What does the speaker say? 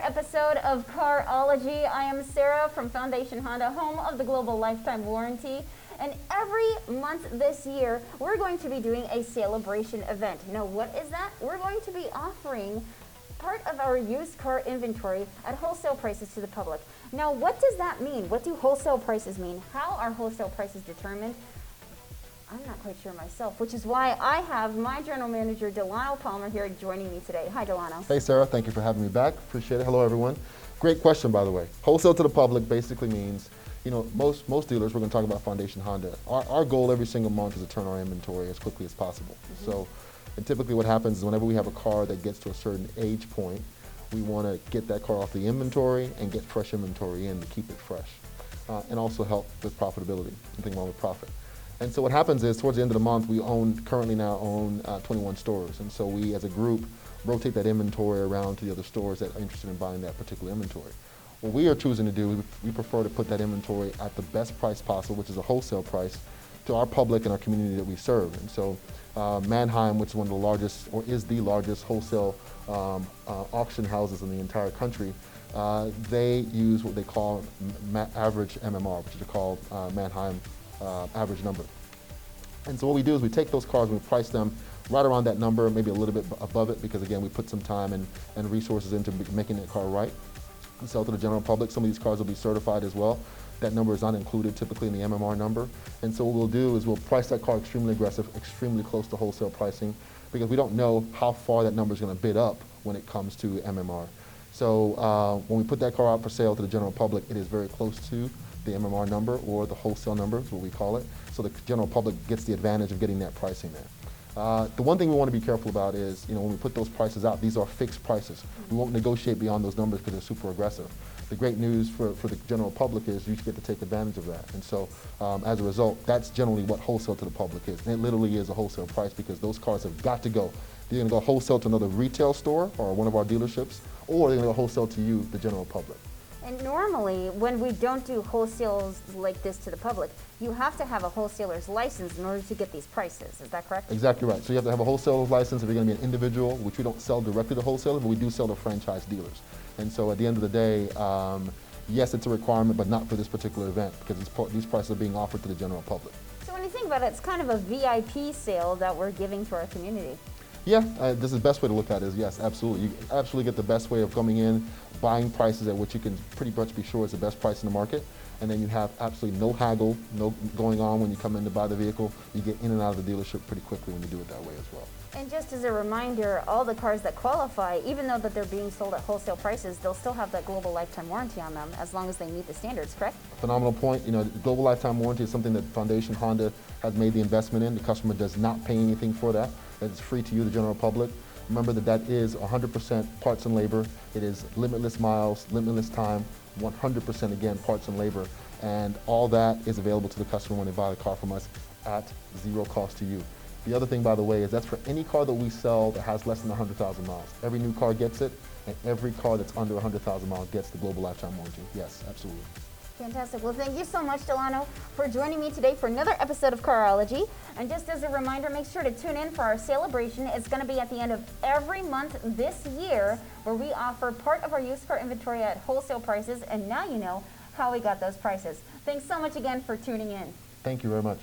episode of Carology. I am Sarah from Foundation Honda, home of the Global Lifetime Warranty. And every month this year, we're going to be doing a celebration event. Now, what is that? We're going to be offering part of our used car inventory at wholesale prices to the public. Now, what does that mean? What do wholesale prices mean? How are wholesale prices determined? I'm not quite sure myself, which is why I have my general manager, Delano Palmer, here joining me today. Hi, Delano. Hey, Sarah. Thank you for having me back. Appreciate it. Hello, everyone. Great question, by the way. Wholesale to the public basically means, you know, most dealers, we're going to talk about Foundation Honda. Our goal every single month is to turn our inventory as quickly as possible. So, and typically what happens is whenever we have a car that gets to a certain age point, we want to get that car off the inventory and get fresh inventory in to keep it fresh. And also help with profitability, nothing wrong with profit. And so what happens is towards the end of the month, we currently now own 21 stores. And so we as a group rotate that inventory around to the other stores that are interested in buying that particular inventory. What we are choosing to do, we prefer to put that inventory at the best price possible, which is a wholesale price, to our public and our community that we serve. And so Manheim, which is one of the largest, or is the largest wholesale auction houses in the entire country, they use what they call average MMR, which is called Manheim average number. And so what we do is we take those cars and we price them right around that number, maybe a little bit above it, because again, we put some time and resources into making that car right. And sell to the general public. Some of these cars will be certified as well. That number is not included typically in the MMR number. And so what we'll do is we'll price that car extremely aggressive, extremely close to wholesale pricing, because we don't know how far that number is going to bid up when it comes to MMR. So when we put that car out for sale to the general public, it is very close to the MMR number, or the wholesale number is what we call it. So the general public gets the advantage of getting that pricing there. The one thing we want to be careful about is, you know, when we put those prices out, these are fixed prices. We won't negotiate beyond those numbers because they're super aggressive. The great news for the general public is you get to take advantage of that. And so as a result, that's generally what wholesale to the public is. And it literally is a wholesale price because those cars have got to go. They're going to go wholesale to another retail store or one of our dealerships, or they're going to go wholesale to you, the general public. And normally, when we don't do wholesales like this to the public, you have to have a wholesaler's license in order to get these prices. Is that correct? Exactly right. So you have to have a wholesaler's license if you're going to be an individual, which we don't sell directly to wholesalers, but we do sell to franchise dealers. And so at the end of the day, yes, it's a requirement, but not for this particular event, because these prices are being offered to the general public. So when you think about it, it's kind of a VIP sale that we're giving to our community. Yeah, this is the best way to look at it is yes, absolutely. You absolutely get the best way of coming in, buying prices at which you can pretty much be sure is the best price in the market, and then you have absolutely no haggle, no going on when you come in to buy the vehicle. You get in and out of the dealership pretty quickly when you do it that way as well. And just as a reminder, all the cars that qualify, even though that they're being sold at wholesale prices, they'll still have that global lifetime warranty on them as long as they meet the standards, correct? Phenomenal point. You know, global lifetime warranty is something that Foundation Honda has made the investment in. The customer does not pay anything for that. It's free to you, the general public. Remember that is 100% parts and labor. It is limitless miles, limitless time, 100% again parts and labor. And all that is available to the customer when they buy the car from us at zero cost to you. The other thing, by the way, is that's for any car that we sell that has less than 100,000 miles. Every new car gets it, and every car that's under 100,000 miles gets the global lifetime warranty. Yes, absolutely. Fantastic. Well, thank you so much, Delano, for joining me today for another episode of Carology. And just as a reminder, make sure to tune in for our celebration. It's going to be at the end of every month this year, where we offer part of our used car inventory at wholesale prices, and now you know how we got those prices. Thanks so much again for tuning in. Thank you very much.